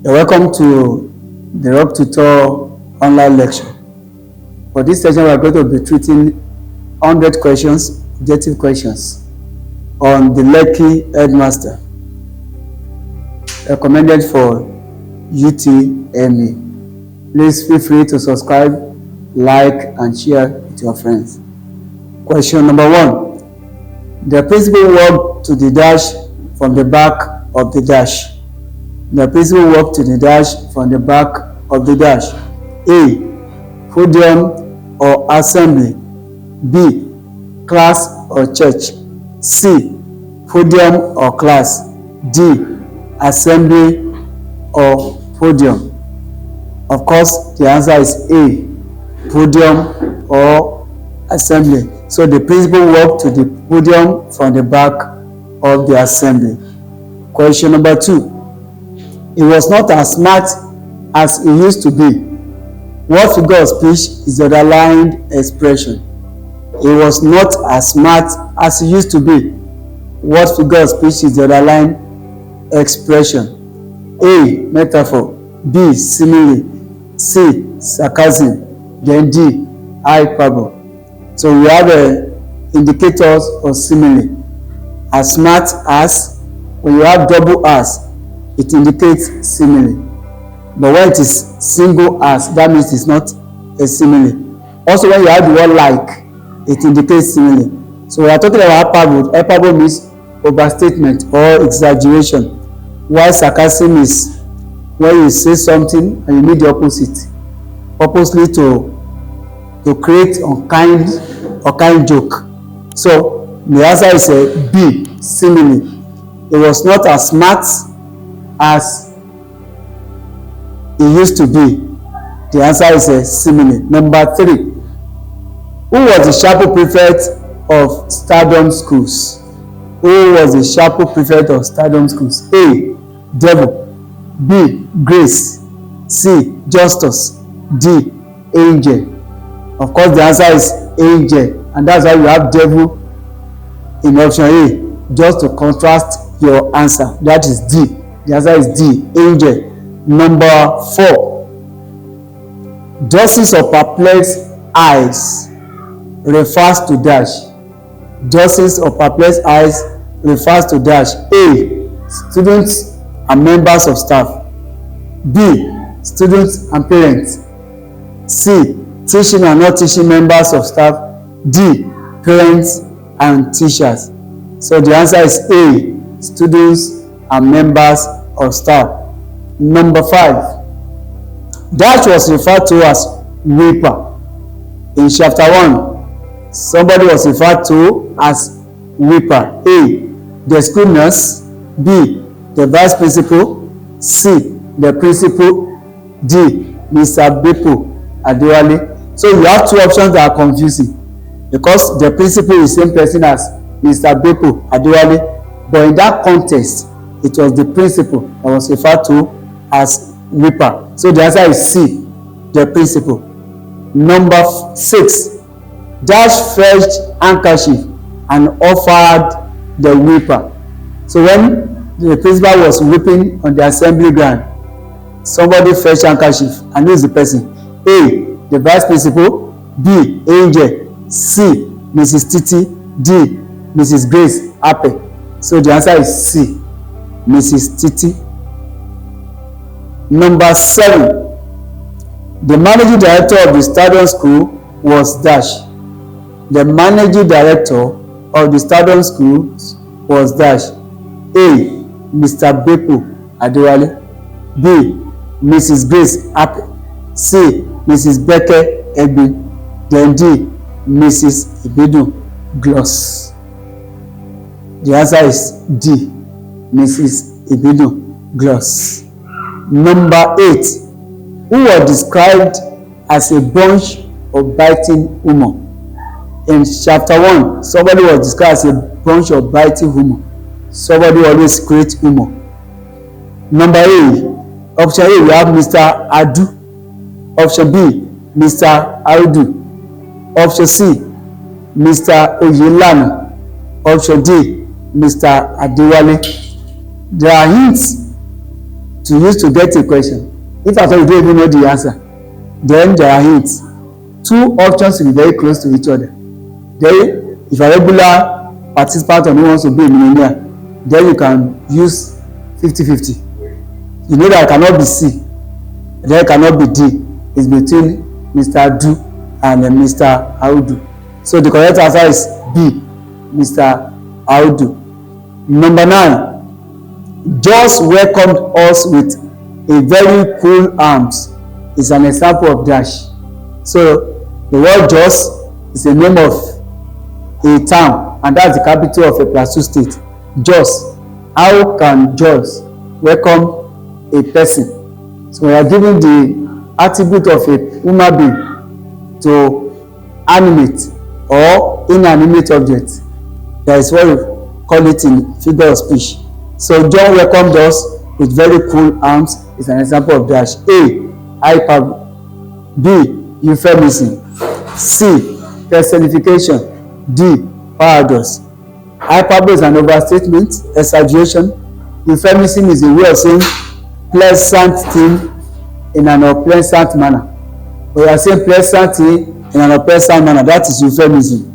You're welcome to the Rock Tutor online lecture. For this session, we are going to be treating 100 questions, objective questions, on the Lekki Headmaster, recommended for UTME. Please feel free to subscribe, like, and share with your friends. Question number 1. The principal walked to the dash from the back of the dash. The principal walked to the dash from the back of the dash. A. Podium or assembly. B. Class or church. C. Podium or class. D. Assembly or podium. Of course, the answer is A. Podium or assembly. So the principal walked to the podium from the back of the assembly. Question number 2. He was not as smart as he used to be. What figure of speech is the underlined expression? He was not as smart as he used to be. What figure of speech is the underlined expression? A. Metaphor. B. Simile. C. Sarcasm. Then D. Hyperbole. So we have indicators of simile. As smart as, when you have double as, it indicates simile. But when it is single as, that means it's not a simile. Also, when you have the word like, it indicates simile. So we are talking about hyperbole. Hyperbole means overstatement or exaggeration. While sarcasm is when you say something and you mean the opposite, purposely to create unkind joke. So the answer is a B, simile. It was not as smart as he used to be. The answer is a simile. Number 3. Who was the chapel prefect of Stardom schools? Who was the chapel prefect of Stardom schools? A. Devil. B. Grace. C. Justice. D. Angel. Of course, the answer is angel, and that's why you have devil in option A, just to contrast your answer. That is D. The answer is D, angel. Number 4. Dozens of perplexed eyes refers to dash. Dozens of perplexed eyes refers to dash. A. Students and members of staff. B. Students and parents. C. Teaching and not teaching members of staff. D. Parents and teachers. So the answer is A. Students and members of staff. Number 5. Dash was referred to as weeper. In chapter 1, somebody was referred to as weeper. A. The school nurse. B. The vice principal. C. The principal. D. Mr. Bepo Adewale. So you have two options that are confusing, because the principal is the same person as Mr. Bepo Adewale, but in that context, it was the principal that was referred to as weeper. So the answer is C, the principal. Number 6. Dash fetched handkerchief and offered the weeper. So when the principal was weeping on the assembly ground, somebody fetched handkerchief, and who is the person? A. The vice principal. B. Angel. C. Mrs. Titi. D. Mrs. Grace Ape. So the answer is C, Mrs. Titi. Number 7. The managing director of the Stardom school was dash. The managing director of the Stardom school was dash. A. Mr. Bepo Adewale. B. Mrs. Grace Ape. C. Mrs. Beke Egbe. Then D. Mrs. Ibedu Gloss. The answer is D, Mrs. Ibedu Gloss. Number 8. Who was described as a bunch of biting humor? In chapter 1, somebody was described as a bunch of biting humor. Somebody always creates humor. Number A. Option A, we have Mr. Adu. Option B, Mr. Audu. Option C, Mr. Oyelana. Option D, Mr. Adewale. There are hints to use to get a question. If at all you don't even know the answer, then there are hints. Two options will be very close to each other. Then if a regular participant or no wants to be a millionaire, then you can use 50-50. You know that it cannot be C, then it cannot be D. It's between Mr. Do and Mr. Audu. So the correct answer is B, Mr. Audu. Number 9, just welcomed us with a very cool arms is an example of dash. So the word just is a name of a town, and that's the capital of a Plateau state. Jos. How can Jos welcome a person? So we are giving the attribute of a human being to animate or inanimate object. That is what we call it in figure of speech. So John welcomed us with very cool arms is an example of dash. A, hyperbole. B, euphemism. C, personification. D, paradox. Hyperbole is an overstatement, exaggeration. Euphemism is a way of saying pleasant thing in an unpleasant manner. We are saying pleasant thing in an unpleasant manner. That is euphemism.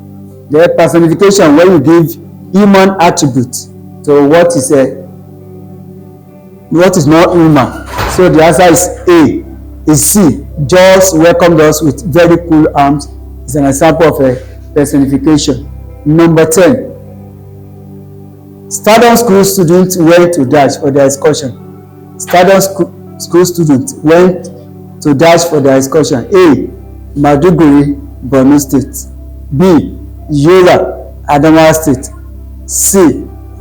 The personification, when you give human attribute to what is not human. So the answer is A. Is C. Just welcomed us with very cool arms is an example of a personification. Number 10. Stardom school students went to dash for their excursion. Stardom school students went to dash for their excursion. A. Maiduguri, Borno State. B. Yola, Adamawa State. C.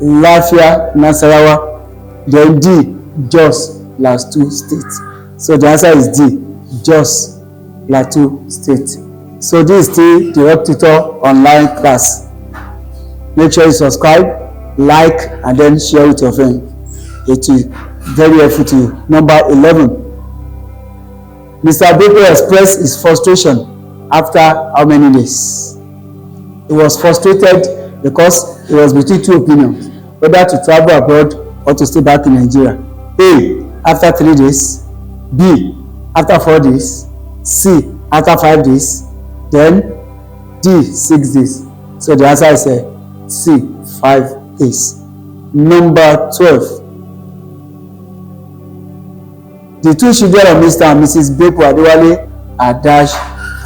Lafia, Nasarawa. Then D. Jos, Plateau State. So the answer is D. Jos, Plateau State. So this is the Direct Tutor online class. Make sure you subscribe, like, and then share with your friend. It will be very helpful to you. Number 11. Mr. Baker expressed his frustration after how many days? He was frustrated because he was between two opinions, whether to travel abroad or to stay back in Nigeria. A. After 3 days. B. After 4 days. C. After 5 days. Then D. 6 days. So the answer is C. 5 days. Number 12. The two children of Mr. and Mrs. Beko Adewale are dash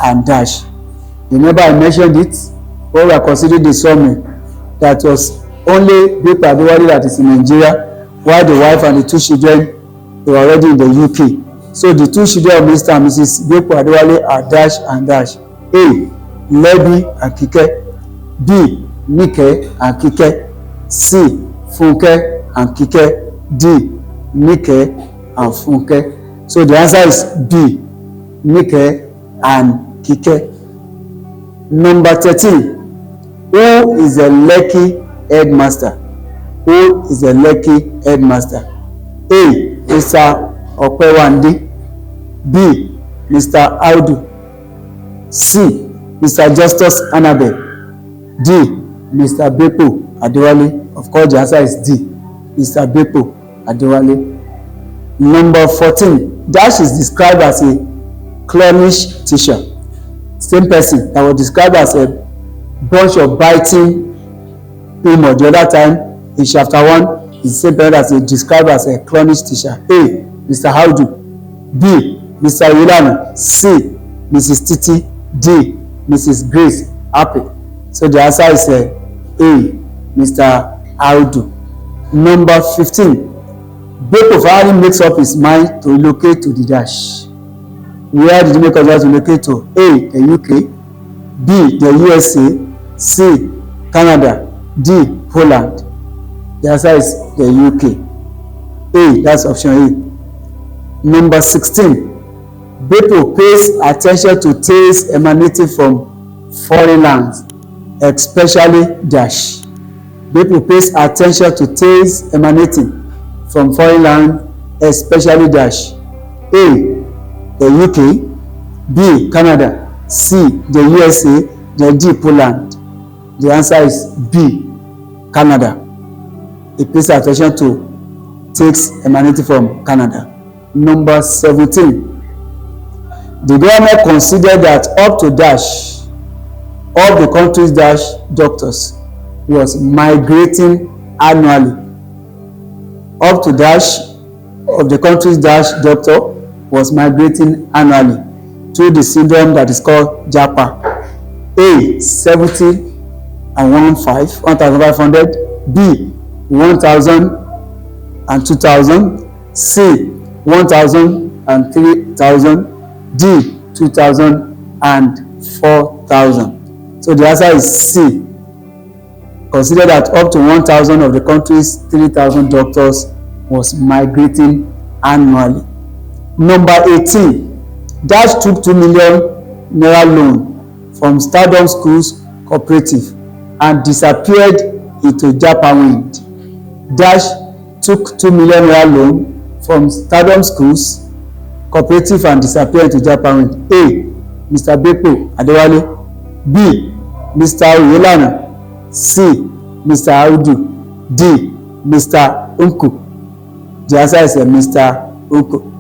and dash. Remember I mentioned it when we are considering the summary that was only Beko Adewale that is in Nigeria, while the wife and the two children were already in the UK. So the two children of Mr. and Mrs. Beko Adewale are dash and dash. A. Lebi and Kike. B. Nike and Kike. C. Funke and Kike. D. Nike and Funke. So the answer is B. Nike and Kike. Number 13. Who is the Lekki Headmaster? Who is the Lekki Headmaster? A. Mr. Opewande. B. Mr. Audu. C. Mr. Justus Annabel. D. Mr. Beko Adewale. Of course, the answer is D. Mr. Beko Adewale. Number 14. Dash is described as a clownish teacher. Same person that was described as a bunch of biting humor. The other time in chapter 1 is the same person that is described as a clownish teacher. A. Mr. Audu. B. Mr. Wilano. C. Mrs. Titi. D. Mrs. Grace Happy. So the answer is A. Mr. Audu. Number 15. Beko finally makes up his mind to relocate to the dash. Where did he make up his mind to relocate to? A. The UK. B. The USA. C. Canada. D. Poland. The answer is the UK. A. That's option A. Number 16. Beko pays attention to tales emanating from foreign lands, especially dash. Beko pays attention to tales emanating from foreign land, especially dash. A. The UK. B. Canada. C. The USA. Then D. Poland. The answer is B. Canada. He pays attention to takes emanating from Canada. Number 17. The government considered that up to dash of the country's dash doctors was migrating annually. Up to dash of the country's dash doctor was migrating annually through the syndrome that is called JAPA. A. 70 and 1,500. B. 1,000 and 2,000. C. 1,000 and 3,000. D. 2,000 and 4,000. So the answer is C. Consider that up to 1,000 of the country's 3,000 doctors was migrating annually. Number 18. Dash took 2 million naira loan from Stardom Schools Cooperative and disappeared into Japan wind. Dash took 2 million naira loan from Stardom Schools Cooperative and disappeared into Japan wind. A. Mr. Beko Adewale. B. Mr. Oyelana. C. Mr. Audu. D. Mr. Unku. The answer is Mr. Unku.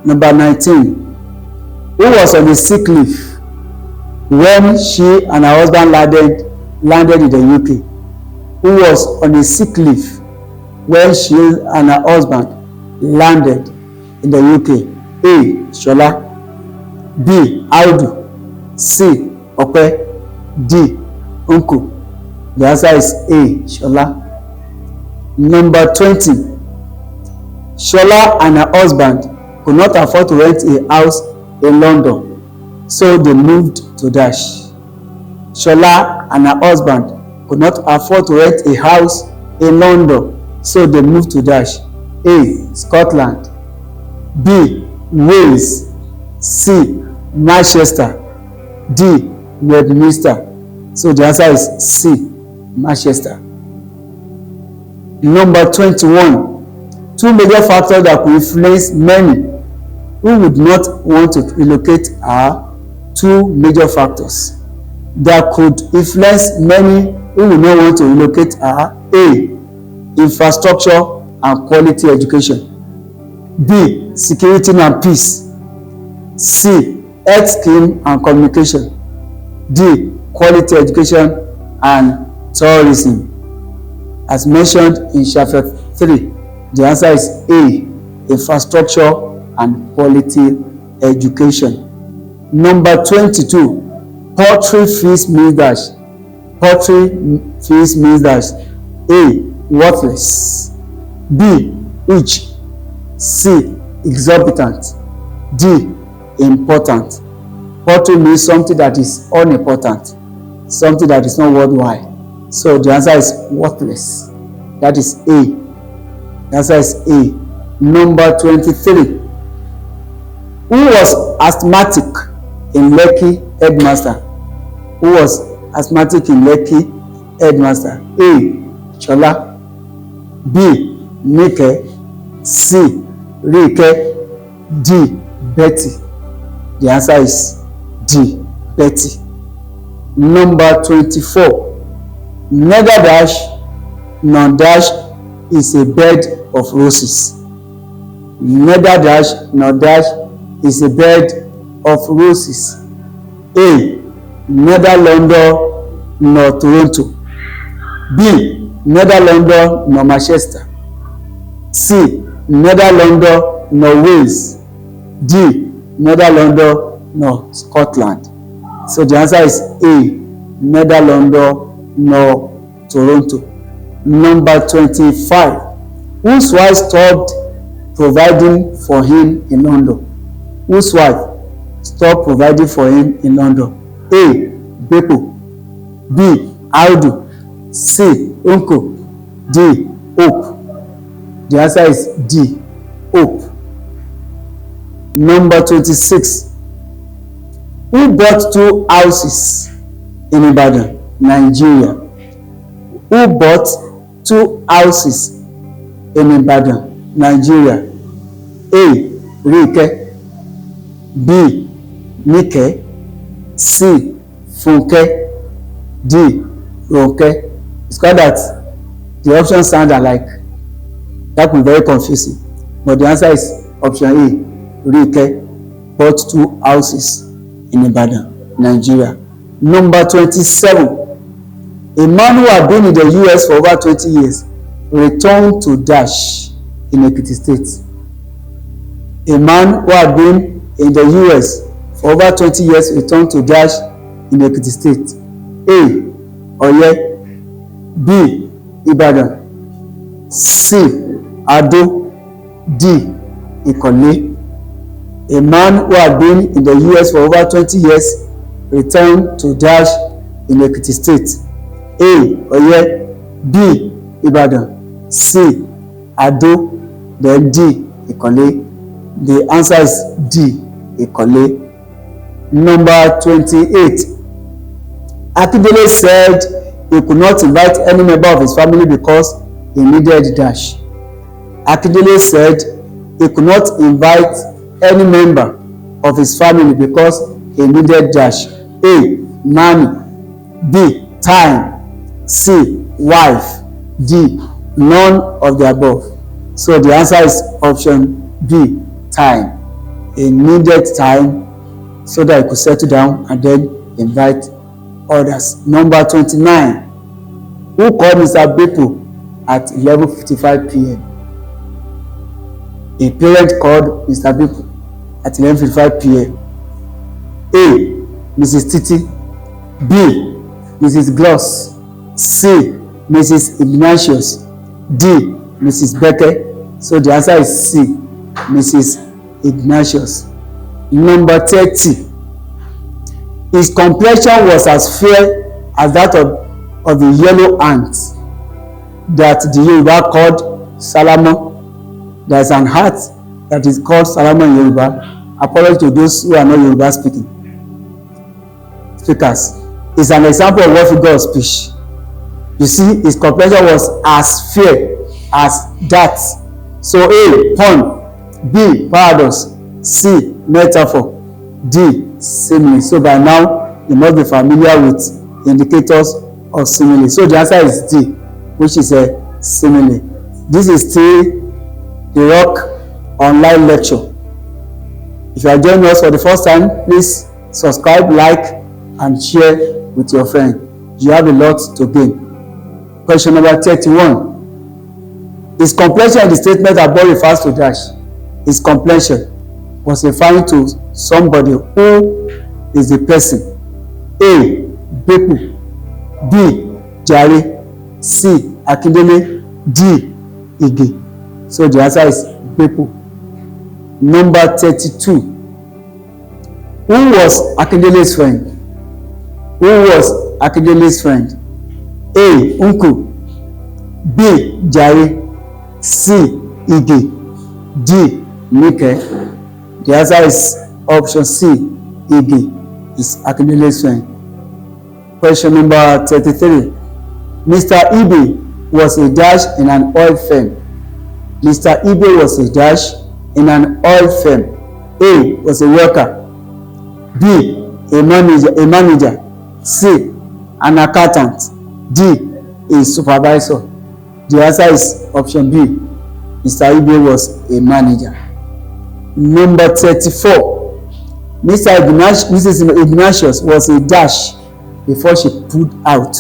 Number 19. Who was on a sick leave when she and her husband landed in the UK? Who was on a sick leave when she and her husband landed in the UK? A. Shola. B. Audu. C. Ope. D. Unku. The answer is A. Shola. Number 20. Shola and her husband could not afford to rent a house in London, so they moved to Dash. Shola and her husband could not afford to rent a house in London, so they moved to Dash. A. Scotland. B. Wales. C. Manchester. D. Headmaster. So the answer is C. Manchester. Number 21. Two major factors that could influence many who would not want to relocate are two major factors that could influence many who would not want to relocate are A. Infrastructure and quality education. B. Security and peace. C. Health scheme and communication. D. Quality education and tourism. As mentioned in chapter 3, the answer is A. Infrastructure and quality education. Number 22. Paltry fees means dash. Paltry fees means dash. A. Worthless. B. Rich. C. Exorbitant. D. Important. Paltry means something that is unimportant, something that is not worthwhile. So the answer is worthless. That is A. The answer is A. Number 23. Who was asthmatic in Lekki Headmaster? Who was asthmatic in Lekki Headmaster? A. Chola. B. Nike. C. Rike. D. Betty. The answer is D. Betty. Number 24. Neither dash nor dash is a bed of roses. Neither dash nor dash is a bed of roses. A. Neither London nor Toronto. B. Neither London nor Manchester. C. Neither London nor Wales. D. Neither London nor Scotland. So the answer is A. Neither London nor Toronto. Number 25. Whose wife stopped providing for him in London? Whose wife stopped providing for him in London? A. Beko. B. Audu. C. Unko. D. Hope. The answer is D. Hope. Number 26. Who bought 2 houses in Ibadan, Nigeria? Who bought 2 houses in Ibadan, Nigeria? A. Rike. B. Nike. C. Funke. D. Ronke. It's called that the options sound alike. That will be very confusing. But the answer is option A. Rike bought 2 houses in Ibadan, Nigeria. Number 27. A man who had been in the US for over 20 years returned to Dash in Ekiti State. A man who had been in the US for over 20 years returned to Dash in Ekiti State. A. Oye. B. Ibadan. C. Ado. D. Ikole. A man who had been in the US for over 20 years returned to Dash in Ekiti State. A. Oye. B. Ibadan. C. Ado. Then D. Ikole. The answer is D. Ikole. Number 28. Akindele said he could not invite any member of his family because he needed Dash. Akindele said he could not invite any member of his family because he needed Dash. A. Money. B. Time. C. Wife. D. None of the above. So the answer is option B. Time. He needed time so that he could settle down and then invite others. Number 29. Who called Mr. Bepu at 11:55 p.m.? A parent called Mr. Bepu at 11:55 p.m. A. Mrs. Titi. B. Mrs. Gloss. C. Mrs. Ignatius. D. Mrs. Becker. So the answer is C. Mrs. Ignatius. Number 30. His complexion was as fair as that of the yellow ant that the Yoruba called Salamo. There is an ant that is called Salamo in Yoruba. Apology to those who are not Yoruba speakers. It's an example of what figure of speech. You see, his complexion was as fair as that. So A. Pun. B. Paradox. C. Metaphor. D. Simile. So by now you must be familiar with indicators of simile. So the answer is D, which is a simile. This is still the Rock online lecture. If you are joining us for the first time, please subscribe, like, and share with your friend. You have a lot to gain. Question number 31. His complexion in the statement above refers to Dash. His complexion was referring to somebody who is the person. A. Bepu. B. Jare. C. Akindele. D. Ige. So the answer is Bepu. Number 32. Who was Akindele's friend? Who was Akindele's friend? A. Uncle. B. Jare. C. Ige. D. Nike. The answer is option C. Ige is Akindele's friend. Question number 33. Mr. Ibe was a dash in an oil firm. Mr. Ibe was a dash in an oil firm. A. Was a worker. B. A manager. C. An accountant. D. A supervisor. The answer is option B. Mr. Ibe was a manager. Number 34. Mrs. Ignatius was a dash before she pulled out.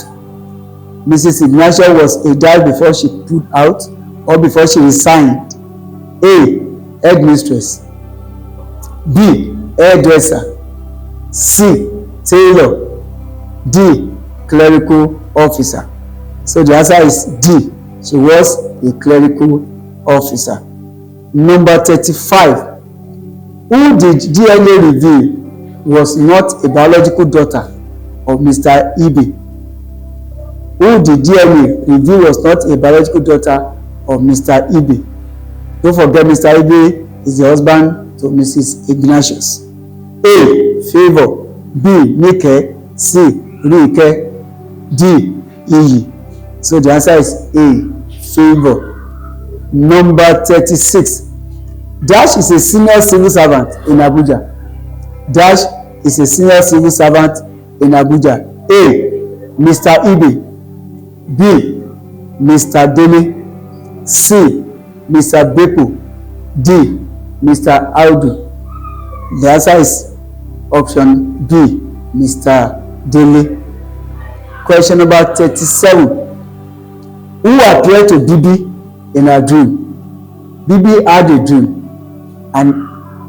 Mrs. Ignatius was a dash before she pulled out or before she resigned. A. Headmistress. B. Hairdresser. C. Tailor. D. Clerical officer. So the answer is D. She was a clerical officer. Number 35. Who did DNA reveal was not a biological daughter of Mr. Ibe? Who did DNA reveal was not a biological daughter of Mr. Ibe? Don't forget, Mr. Ibe is the husband to Mrs. Ignatius. A. Favor. B. Nike. C. Rike. D. Iyi. So the answer is A. Favor. Number 36. Dash is a senior civil servant in Abuja. Dash is a senior civil servant in Abuja. A. Mr. Ibe. B. Mr. Dele. C. Mr. Beko. D. Mr. Audu. The answer is option B, Mr. Dele. Question number 37. Who appeared to Bibi in her dream? Bibi had a dream, and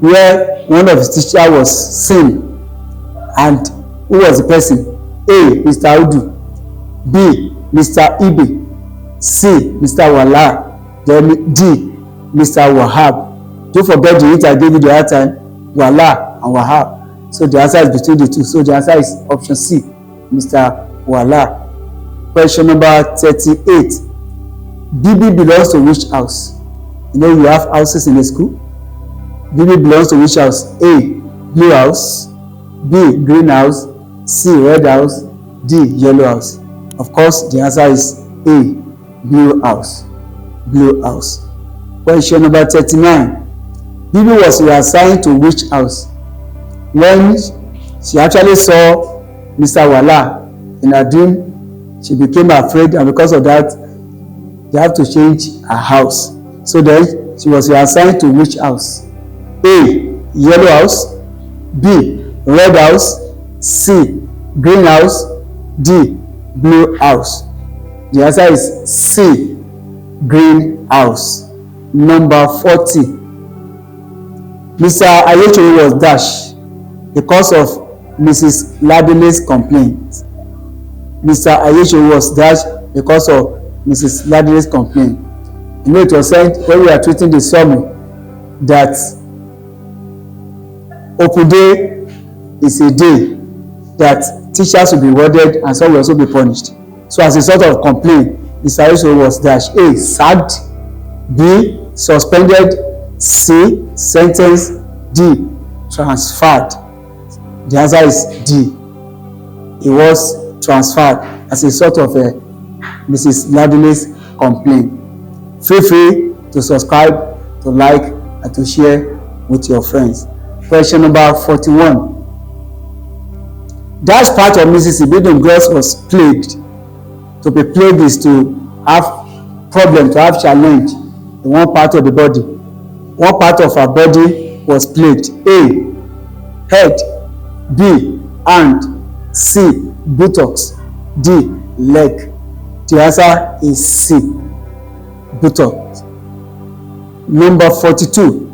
where one of his teachers was seen. And who was the person? A. Mr. Audu. B. Mr. Ibe. C. Mr. Wala. Then D. Mr. Wahab. Don't forget the hint I gave you the other time, Wala and Wahab. So the answer is between the two. So the answer is option C, Mr. Wala. Question number 38. Bibi belongs to which house? You know you have houses in the school. Bibi belongs to which house? A. Blue house. B. Green house. C. Red house. D. Yellow house. Of course, the answer is A. Blue house. Blue house. Question number 39. Bibi was reassigned to which house? When she actually saw Mr. Wala in her dream, she became afraid, and because of that, they have to change her house. So then she was reassigned to which house? A. Yellow house. B. Red house. C. Green house. D. Blue house. The answer is C. Green house. Number 40. Mr. Ayechoro was dashed because of Mrs. Ladile's complaint. Mr. Ayechoro was dashed because of Mrs. Ladile's complaint. You know, it was said when we are treating the summary that open day is a day that teachers will be rewarded and some will also be punished. So as a sort of complaint, Mr. Ayechoro was dashed. A. Sacked. B. Suspended. C. Sentenced. D. Transferred. The answer is D. He was transferred as a sort of a Mrs. Ladile's complaint. Feel free to subscribe, to like, and to share with your friends. Question number 41. That part of Mrs. Ibidun Gross was plagued. To be plagued is to have problem, to have challenge in one part of the body. One part of her body was plagued. A. Head. B. Hand. C. Buttocks. D. Leg. The answer is C. Buttocks. Number 42.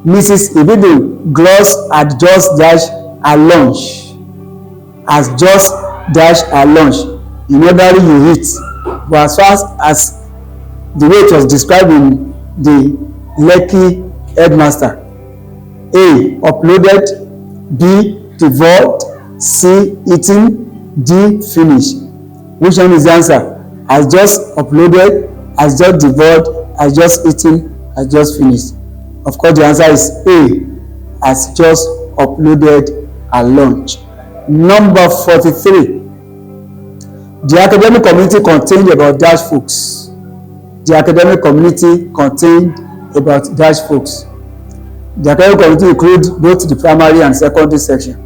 Mrs. Ibidun Gross had just dashed her lunch. Has just dashed her lunch. In order you eat. But as far as the way it was described in the Lekki Headmaster. A. Uploaded. B. Devoured. C. Eaten. D. Finished. Which one is the answer? Has just uploaded, has just devoured, has just eaten, has just finished. Of course, the answer is A. Has just uploaded her lunch. Number 43. The academic community contained about dash folks. The academic community contained about dash folks. The academic community includes both the primary and secondary section.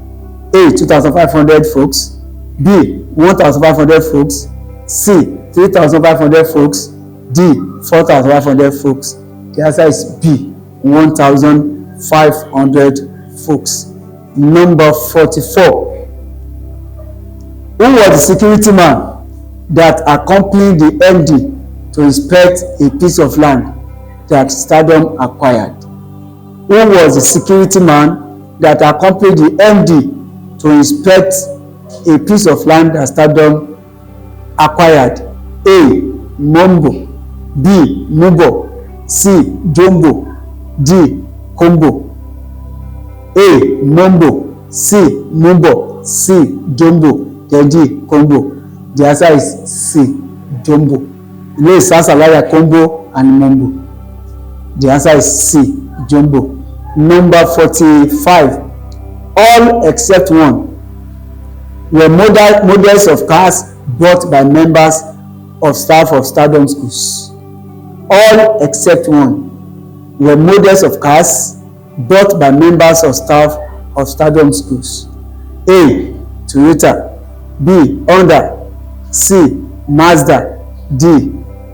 A. 2,500 folks. B. 1,500 folks. C. 3,500 folks. D. 4,500 folks. The answer is B. 1,500 folks. Number 44. Who was the security man that accompanied the MD to inspect a piece of land that Stardom acquired? Who was the security man that accompanied the MD to inspect a piece of land that Stardom acquired? A. Mombo. B. Mubo. C. Jumbo. D. Combo. A. Mombo. C. Mubo. C. Jumbo. Then D. Combo. The answer is C. Jumbo. You know it sounds like Combo and Mombo. The answer is C. Jumbo. Number 45. All except one were models of cars bought by members of staff of Stardom schools. All except one were models of cars bought by members of staff of Stardom schools. A. Toyota. B. Honda. C. Mazda. D.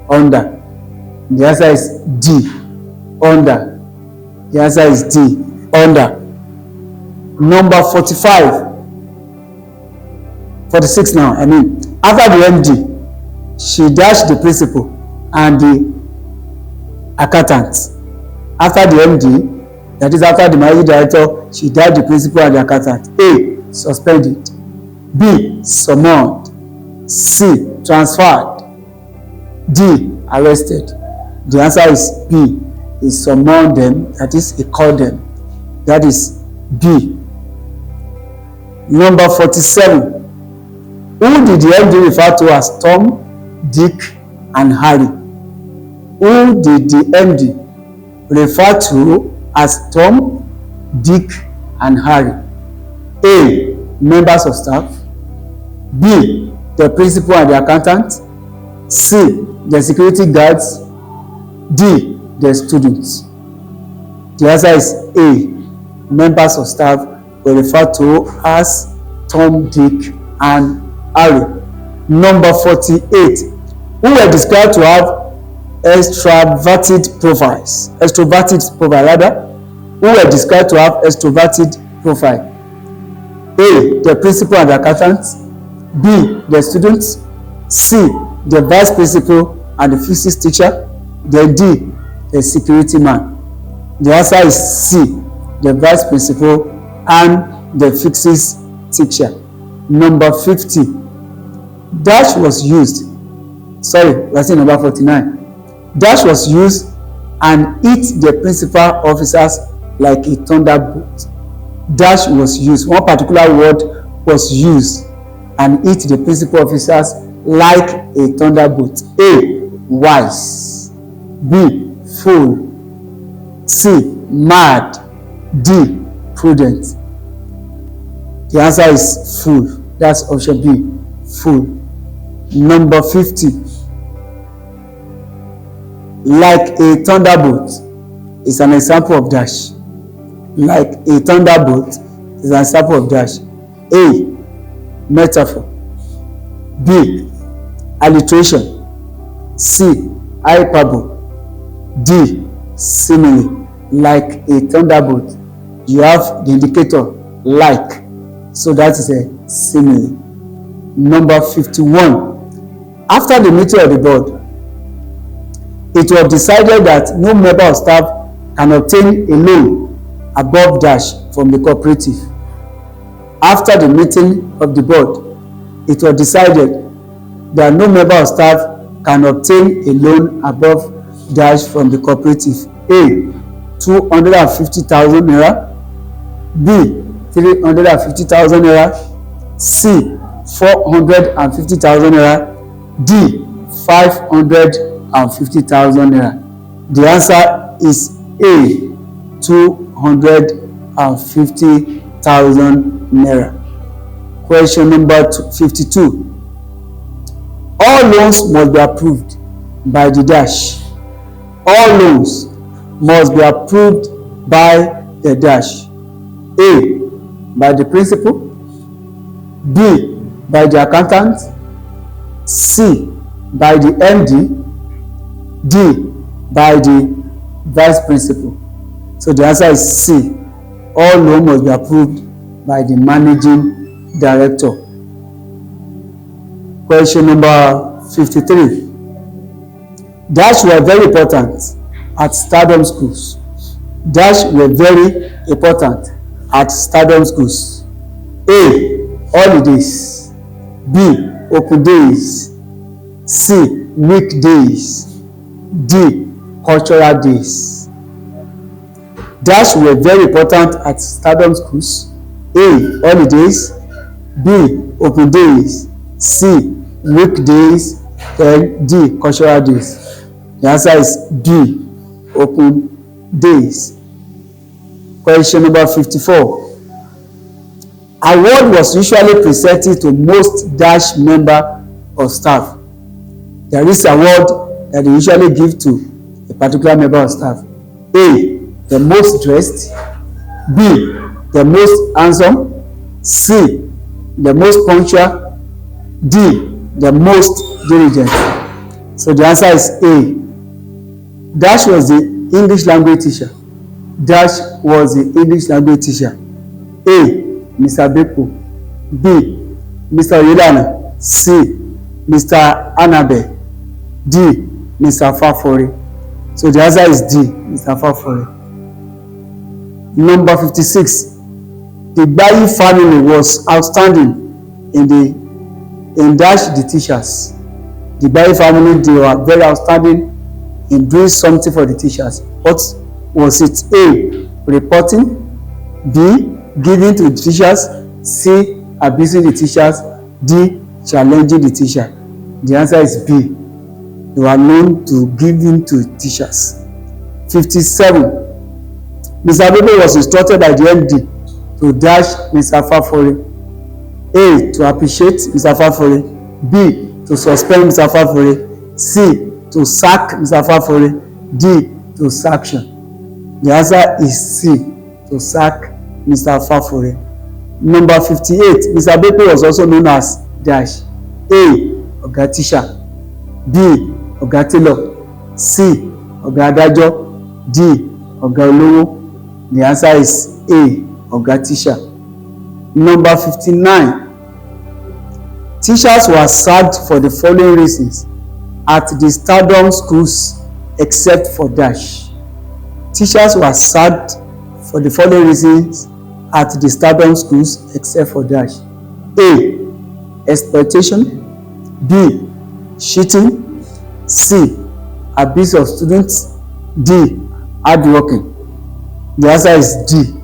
Honda. The answer is D, under. The answer is D, under. Number 46 now, after the MD, she dashed the principal and the accountant. After the MD, that is after the managing director, she dashed the principal and the accountant. A, suspended. B, summoned. C, transferred. D, arrested. The answer is B. He summoned them, that is, he called them. That is B. Number 47. Who did the MD refer to as Tom, Dick, and Harry? Who did the MD refer to as Tom, Dick, and Harry? A, members of staff. B, the principal and the accountant. C, the security guards. D, the students. The answer is A, members of staff were referred to as Tom, Dick, and Harry. Number 48. Who were described to have extroverted profiles? Who were described to have extroverted profile? A, the principal and the accountant. B, the students. C, the vice principal and the physics teacher. Then D, the security man. The answer is C, the vice principal and the physics teacher. Number 50. Dash was used. Sorry, we're saying number 49. Dash was used and hit the principal officers like a thunderbolt. Dash was used. One particular word was used and hit the principal officers like a thunderbolt. A, wise. B, fool. C, mad. D, prudent. The answer is fool. That's option B, fool. Number 50. Like a thunderbolt is an example of dash. Like a thunderbolt is an example of dash. A, metaphor. B, alliteration. C, hyperbole. D, simile. Like a thunderbolt, you have the indicator like, so that is a simile. Number 51. After the meeting of the board, it was decided that no member of staff can obtain a loan above dash from the cooperative. After the meeting of the board, it was decided that no member of staff can obtain a loan above dash from the cooperative. A, 250,000 naira. B, 350,000 naira. C, 450,000 naira. D, 550,000 naira. The answer is A, 250,000 naira. Question number 52. All loans must be approved by the dash. All loans must be approved by the dash. A, by the principal. B, by the accountant. C, by the MD. D, by the vice principal. So the answer is C. All loans must be approved by the managing director. Question number 53. Dash were very important at Stardom schools. Dash were very important at Stardom schools. A, holidays. B, open days. C, weekdays. D, cultural days. Dash were very important at Stardom schools. A, holidays. B, open days. C, weekdays. Then D, cultural days. The answer is B, open days. Question number 54. Award was usually presented to most dash member of staff. There is award that they usually give to a particular member of staff. A, the most dressed. B, the most handsome. C, the most punctual. D, the most diligent. So the answer is A, Dash was the English language teacher. Dash was the English language teacher. A. Mr. Beko. B. Mr. Oyelana. C. Mr. Anabe. D. Mr. Fafore. So the answer is D. Mr. Fafore. Number 56. The Gwari family was outstanding in Dash the teachers. The Gwari family, they were very outstanding in doing something for the teachers. What was it? A. Reporting. B. Giving to the teachers. C. Abusing the teachers. D. Challenging the teacher. The answer is B. They were known to giving to teachers. 57. Mr. Bebe was instructed by the MD to dash Mr. Fafore. A. To appreciate Mr. Fafore. B. To suspend Mr. Fafore. C. To sack Mr. Fafore. D. To sanction. The answer is C. To sack Mr. Fafore. Number 58. Mr. Bebe was also known as dash. A. Oga teacher. B. Oga tailor. C. Oga adájọ́. D. Oga olówó. The answer is A. Oga teacher. Number 59. Teachers were sacked for the following reasons at the Stardom schools except for dash. Teachers were sacked for the following reasons at the Stardom schools except for dash. A. Exploitation. B. Cheating. C. Abuse of students. D. Hardworking. The answer is D.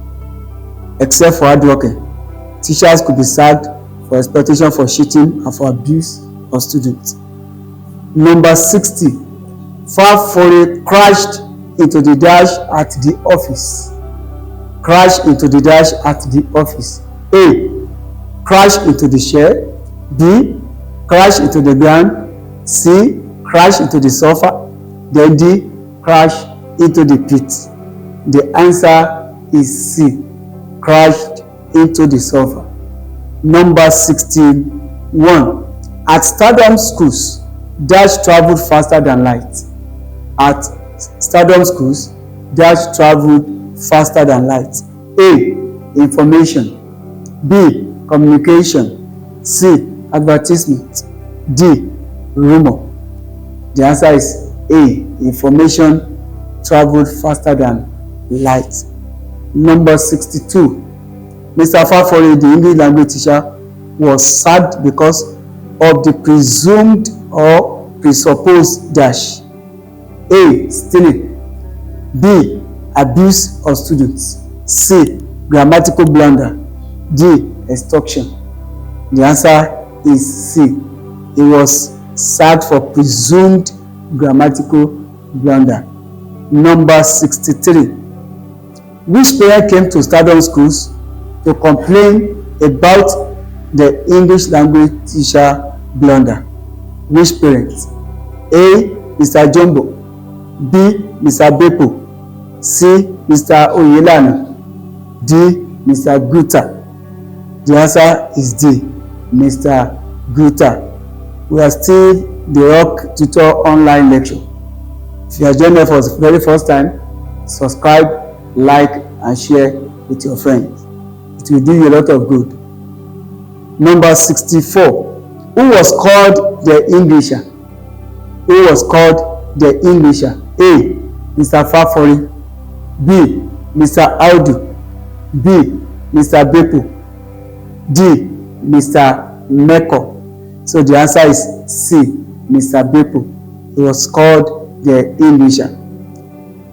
Except for hardworking. Teachers could be sacked for exploitation, for cheating, and for abuse of students. Number 60. Fafore crashed into the dash at the office. Crashed into the dash at the office. A. Crashed into the chair. B. Crashed into the ground. C. Crashed into the sofa. Then D. Crashed into the pit. The answer is C. Crashed into the sofa. Number 61. At Stardom schools, dash traveled faster than light. At Stardom schools, dash traveled faster than light. A. Information. B. Communication. C. Advertisement. D. Rumor. The answer is A. Information traveled faster than light. Number 62. Mr. Fafore, the English language teacher, was sacked because of the presumed or presupposed dash. A. Stealing. B. Abuse of students. C. Grammatical blunder. D. Extortion. The answer is C. He was sacked for presumed grammatical blunder. Number 63. Which parent came to Stardom schools to complain about the English language teacher blunder? Which parent? A. Mr. Jamb. B. Mr. Beko. C. Mr. Oyelana. D. Mr. Guta. The answer is D. Mr. Guta. We are still the Rock Tutor online lecture. If you are joining us for the very first time, subscribe, like, and share with your friends. It will do you a lot of good. Number 64. Who was called the Englisher? Who was called the Englisher? A. Mr. Fafore. B. Mr. Audu. B. Mr. Beko. D. Mr. Meko. So the answer is C. Mr. Beko. He was called the Englisher.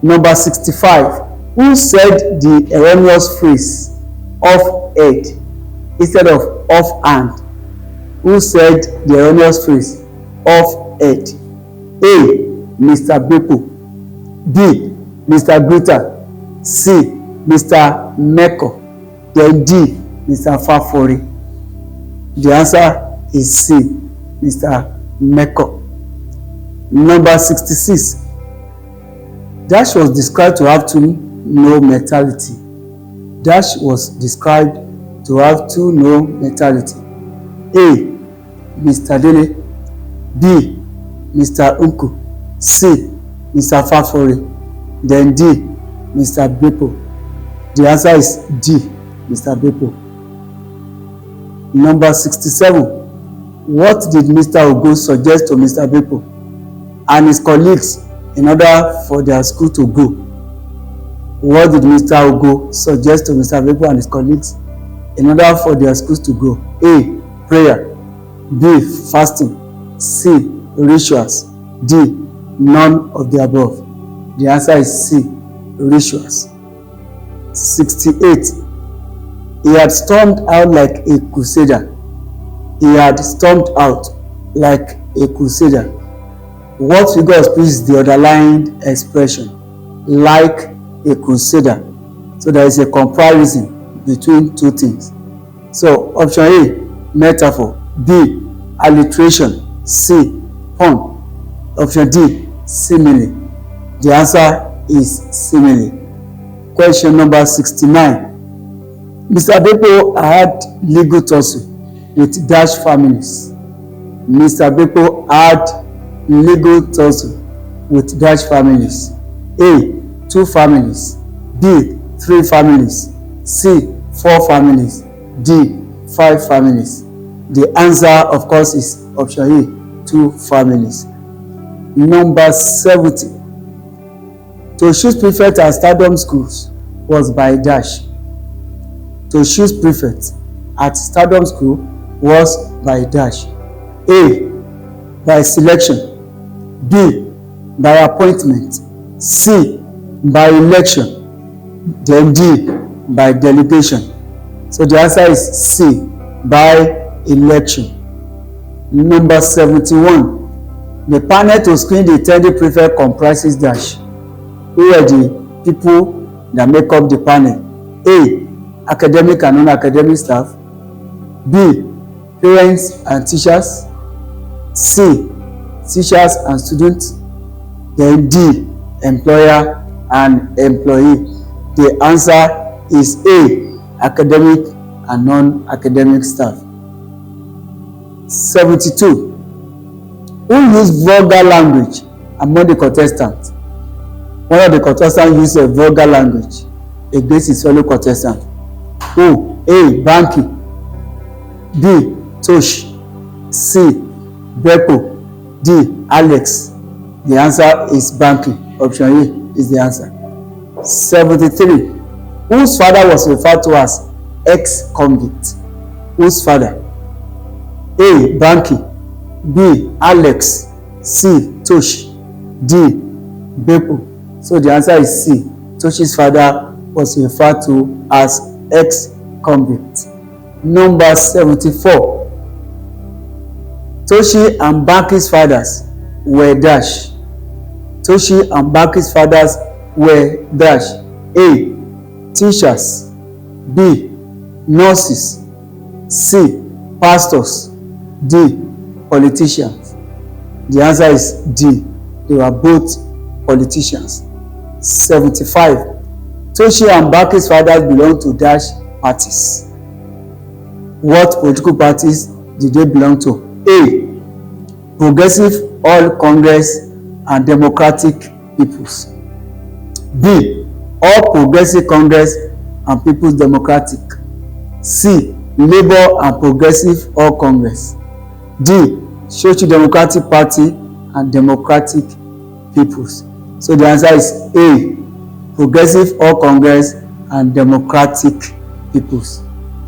Number 65. Who said the erroneous phrase off head instead of off hand? Who said the erroneous phrase off head? A. Mr. Beko. B. Mr. Guta. C. Mr. Meko. Then D. Mr. Fafore. The answer is C. Mr. Meko. Number 66. Dash was described to have two no mentality. Dash was described to have two no mentality. A. Mr. Dele. B. Mr. Unku. C. Mr. Fafore. Then D, Mr. Bepo. The answer is D, Mr. Bepo. Number 67. What did Mr. Ogo suggest to Mr. Bepo and his colleagues in order for their school to go? What did Mr. Ogo suggest to Mr. Bepo and his colleagues in order for their schools to go? A, prayer. B, fasting. C, rituals. D, none of the above. The answer is C, rituals. 68. He had stormed out like a crusader. He had stormed out like a crusader. What figure of speech is the underlined expression? Like a crusader. So there is a comparison between two things. So option A, metaphor. B, alliteration. C, pun. Option D, simile. The answer is simile. Question number 69. Mr. Bepo had legal tussle with dash families. Mr. Bepo had legal tussle with dash families. A, 2 families. B, 3 families. C, 4 families. D, 5 families. The answer, of course, is option A, 2 families. Number 70. To choose prefect at Stardom schools was by dash. To choose prefect at Stardom school was by dash. A, by selection. B, by appointment. C, by election. Then D, by delegation. So the answer is C, by election. Number 71. The panel to screen the intended prefect comprises dash. Who are the people that make up the panel? A, academic and non-academic staff. B, parents and teachers. C, teachers and students. Then D, employer and employee. The answer is A, academic and non-academic staff. 72. Who used vulgar language among the contestants? One of the contestants used a vulgar language against his fellow contestant. Who? A, Banky. B, Tosh. C, Bepo. D, Alex. The answer is Banky. Option A is the answer. 73. Whose father was referred to as ex-convict? Whose father? A, Banky. B, Alex. C, Tosh. D, Bepo. So the answer is C. Tosh's father was referred to as ex-convict. Number 74. Toshi and Banky's fathers were dash. Toshi and Banky's fathers were dash. A, teachers. B, nurses. C, pastors. D, politicians. The answer is D. They were both politicians. 75. Toshi and Banky's fathers belong to dash parties. What political parties did they belong to? A, Progressive All Congress and Democratic Peoples. B, All Progressive Congress and People's Democratic. C, Labour and Progressive All Congress. D, Social Democratic Party and Democratic Peoples. So the answer is A, Progressive All Congress and Democratic Peoples.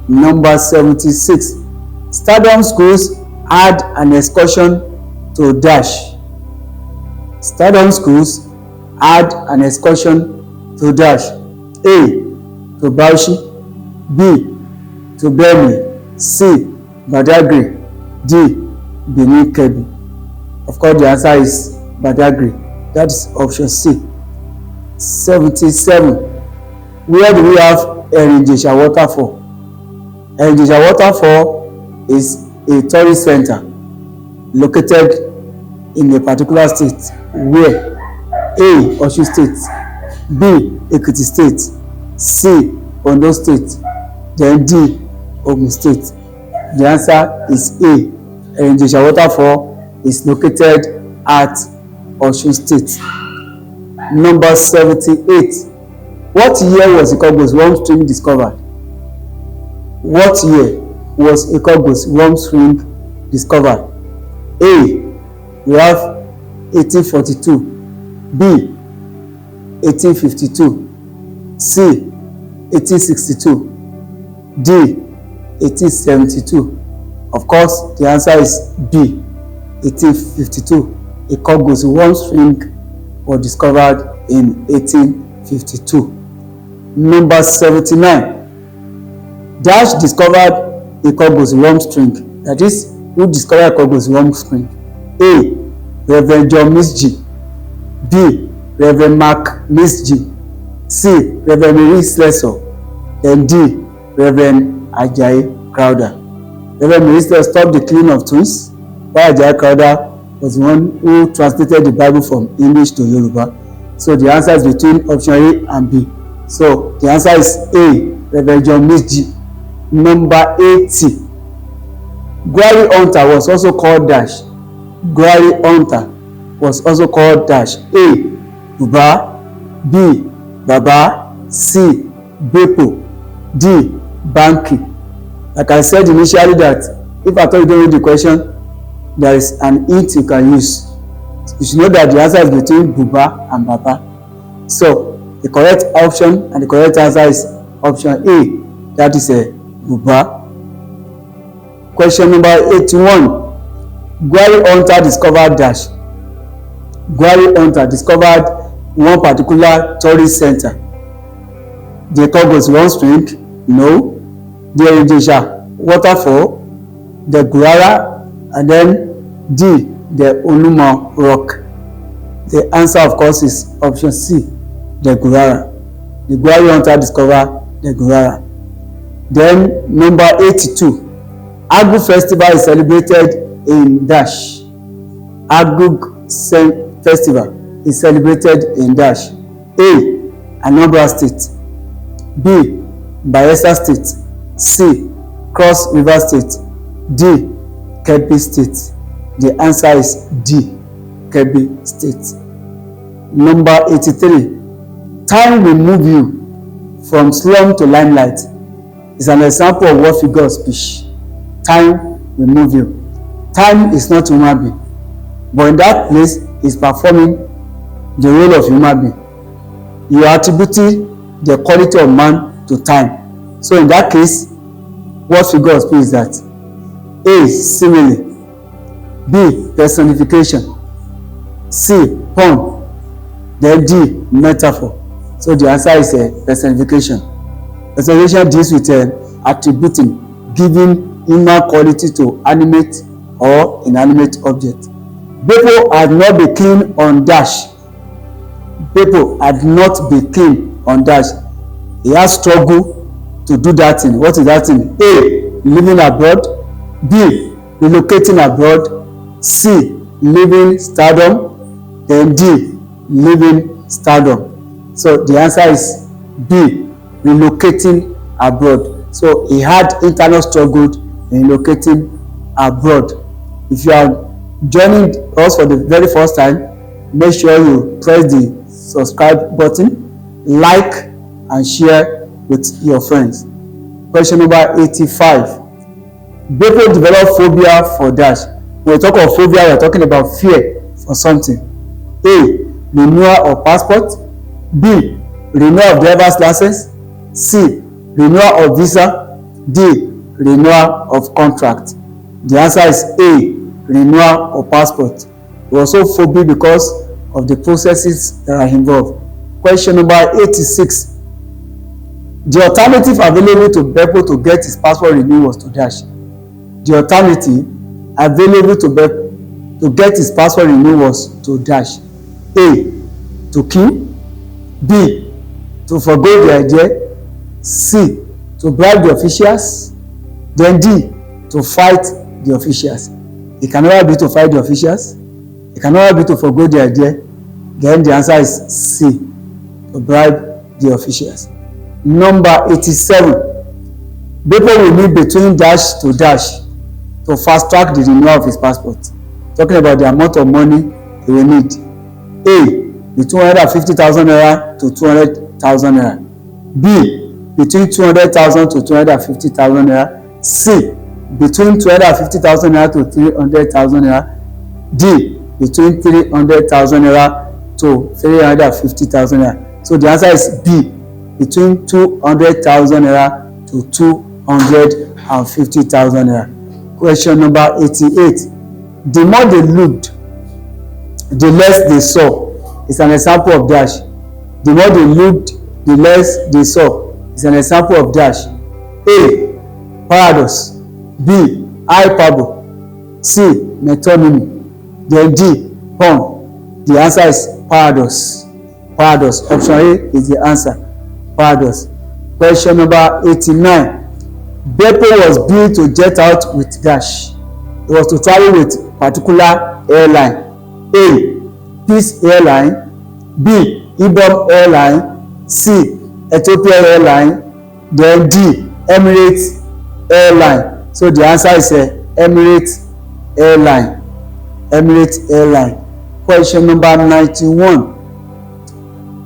Number 76. Stardom schools had an excursion to dash. Stardom schools had an excursion to dash. A, to Bauchi. B, to Benue. C, Badagry. D, Benin Kebbi. Of course, the answer is Badagry. That is option C. 77. Where do we have Erinjesha Waterfall? Erinjesha Waterfall is a tourist center located in a particular state. Where? A, Osun State. B, Ekiti State. C, Ondo State. Then D, Ogun State. The answer is A. Erinjesha Waterfall is located at Osun State. Number 78. What year was Ikogo's worm string discovered? What year was Ikogo's worm string discovered? A. We have 1842. B. 1852. C. 1862. D. 1872. Of course, the answer is B. 1852. Ikogo's worm string was discovered in 1852. Number 79. Dash discovered Ikogo's worm string. That is, who discovered Ikogo's worm string? A. Reverend John Misji. B. Reverend Mark Misji. C. Reverend Marie Slessor. And D. Reverend Ajayi Crowder. Reverend Marie Slessor stopped the killing of twins, while Ajayi Crowder was the one who translated the Bible from English to Yoruba. So the answer is between option A and B. So the answer is A. Reverend John Misji. Number 80. Gwari Hunter was also called dash. Gwari Hunter was also called dash. A. Buba. B. Baba. C. Bepo. D. Banki. Like I said initially that if at all you don't read the question, there is an hint you can use. You should know that the answer is between Buba and Baba. So the correct option and the correct answer is option A. That is a Buba. Question number 81. Gwari Hunter discovered dash. Gwari Hunter discovered one particular tourist center. The Ikogo's worm string? No. The Eridesha waterfall, the Gurara, and then D. the Oluma rock. The answer, of course, is option C. The Gurara. The Gwari Hunter discovered the Gurara. Then number 82. Agu festival is celebrated in dash. Agu festival is celebrated in dash. A. Anambra State. B. Bayelsa State. C. Cross River State. D. Kebbi State. The answer is D. Kebbi State. Number 83. Time will move you from slum to limelight is an example of what figure of speech. Time will move you. Time is not human being, but in that place is performing the role of human being. You are attributing the quality of man to time. So in that case, what figure of speech is that? A. Simile. B. Personification. C. Pun. Then D. Metaphor. So the answer is personification. Personification deals with attributing, giving human quality to animate or inanimate object. Bepo had not been keen on dash. Bepo had not been keen on dash. He has struggled to do that thing. What is that thing? A. Living abroad. B. Relocating abroad. C. Living Stardom. Then D. Living Stardom. So the answer is B. Relocating abroad. So he had internal struggle in relocating abroad. If you are joining us for the very first time, make sure you press the subscribe button, like and share with your friends. Question number 85. Bepo developed phobia for dash. When we talk of phobia, we are talking about fear for something. A. Renewal of passport. B. Renewal of driver's license. C. Renewal of visa. D. Renewal of contract. The answer is A. Renewal of passport. We also phobia because of the processes that are involved. Question number 86. The alternative available to Bepo to get his passport renewed was to dash. The alternative available to Bepo to get his passport renewed was to dash. A. To kill. B. To forgo the idea. C. To bribe the officials. Then D. To fight the officials. It can never be to fight the officials. It can never be to forgo the idea. Then the answer is C. To bribe the officials. Number 87. Bepo will need between dash to dash to fast track the renewal of his passport. Talking about the amount of money he will need. A. the 250,000 naira to 200,000 naira. B, between 200,000 to 250,000 naira. C, between 250,000 naira to 300,000 naira. D, between 300,000 naira to 350,000 naira. So the answer is B, between 200,000 naira to 250,000 naira. Question number 88. The more they looked, the less they saw. It's an example of dash. The more they looked, the less they saw. It's an example of dash. A, paradox. B, hyperbole. C, metonymy. Then D, pun. The answer is paradox. Paradox. Option A is the answer. Paradox. Question number 89. Beppo was billed to jet out with dash. It was to travel with particular airline. A, Peace Airline. B, Idioms Airline. C, Ethiopia Airline. Then D, Emirates Airline. So the answer is Emirates Airline. Emirates Airline. Question number 91.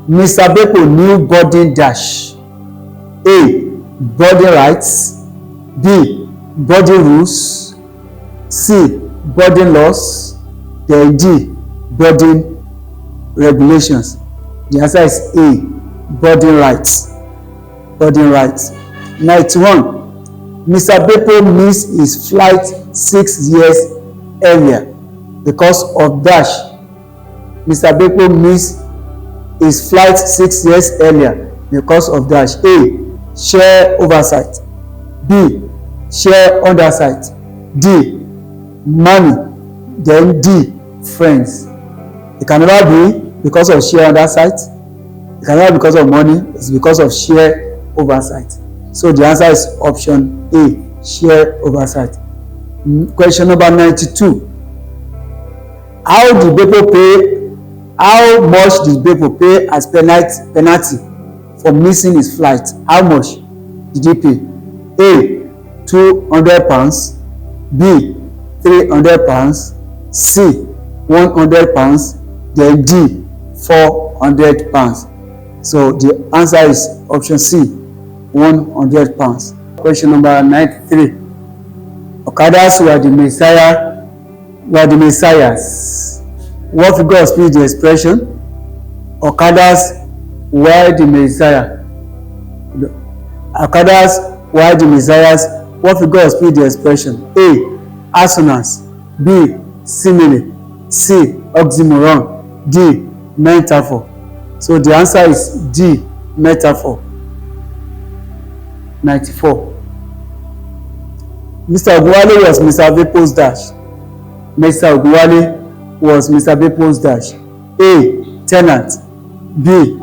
Mr. Beppo knew boarding dash. A, boarding rights. B, boarding rules. C, boarding laws. Then D, boarding regulations. The answer is A, boarding rights. Boarding rights. 91. Mr. Beppo missed his flight 6 years earlier because of dash. Mr. Beppo missed his flight 6 years earlier because of dash. A, share oversight. B, share undersight. D, money. Then D, friends. It can never be because of share undersight. It can never be because of money. It's because of share oversight. So the answer is option A, share oversight. Question number 92. How much did Beppo pay as penalty for missing his flight? How much did he pay? A, £200. B, £300. C, £100. Then D, £400. So the answer is option C, £100. Question number 93. Okadas were the messiahs. What figure of speech is the expression? Okadas were the messiah. Okadas were the messiahs. What figure of speech is the expression? A, assonance. B, simile. C, oxymoron. D, metaphor. So the answer is D, metaphor. 94. Mr. Ogunwale was Mr. Beppo's dash. Mr. Ogunwale was Mr. Beppo's dash. A, tenant. B,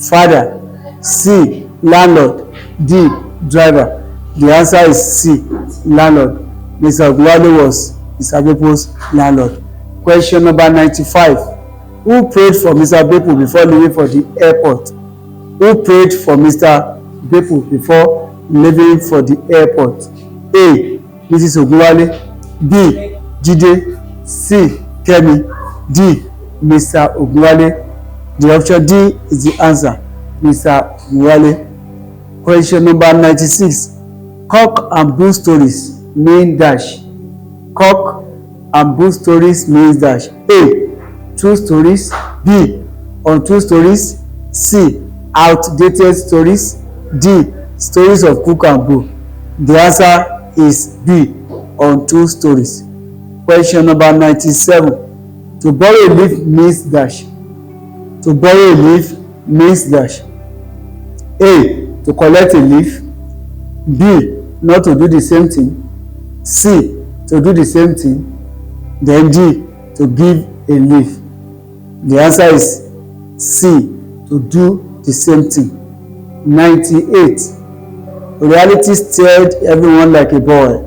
father. C, landlord. D, driver. The answer is C, landlord. Mr. Ogunwale was Mr. Beppo's landlord. Question number 95. Who prayed for Mr. Beppo before leaving for the airport? Who prayed for Mr. Beppo before leaving for the airport? A, Mrs. Ogunwale. B, Jide. C, Kemi. D, Mr. Ogunwale. The option D is the answer, Mr. Ogunwale. Question number 96. Cock and bull stories mean dash. Cock and bull stories means dash. A, true stories. B, untrue stories. C, outdated stories. D, stories of cook and bull. The answer is B, untrue stories. Question number 97. To borrow a leaf means dash. To borrow a leaf means dash. A, to collect a leaf. B, not to do the same thing. C, to do the same thing. Then D, to give a leaf. The answer is C, to do the same thing. 98. Reality stared everyone like a boy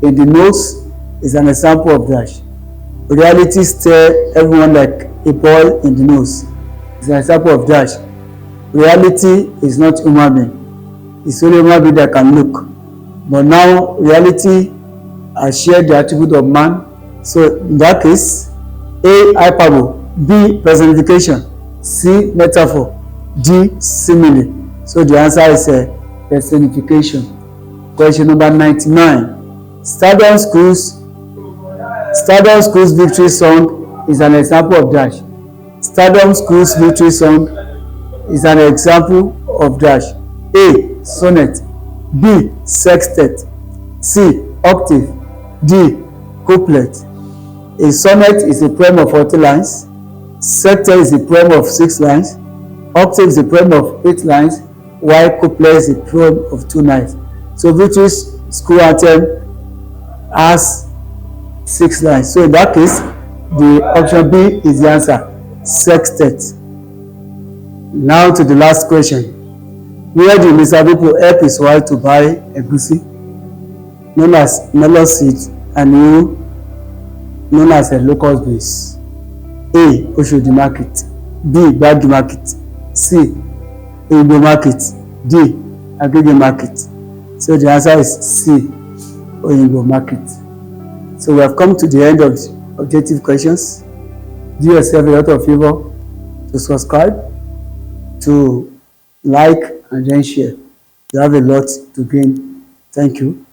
in the nose is an example of dash. Reality stared everyone like a boy in the nose is an example of dash. Reality is not human being. It's only human being that can look. But now reality has shared the attribute of man. So in that case, A, hyperbole. B, personification. C. Metaphor. D. Simile. So the answer is personification. Question number 99. Stardom School's victory song is an example of dash. Stardom School's victory song is an example of dash. A. Sonnet. B. Sextet. C. Octave. D. Couplet. A sonnet is a poem of 40 lines. Sextet is a poem of 6 lines. Octave is a poem of 8 lines, while couplet is a poem of 2 lines. So victory school anthem has 6 lines. So in that case, the option B is the answer, sextet. Now to the last question. Where did Mr. People help his wife to buy egusi, known as melon seed, and new known as a locust beans? A. Oshodi market. B. Gbagi market. C. Igbo market. D. Agege market. So the answer is C. Oyinbo market. So we have come to the end of the objective questions. Do yourself a lot of favor to subscribe, to like, and then share. You have a lot to gain. Thank you.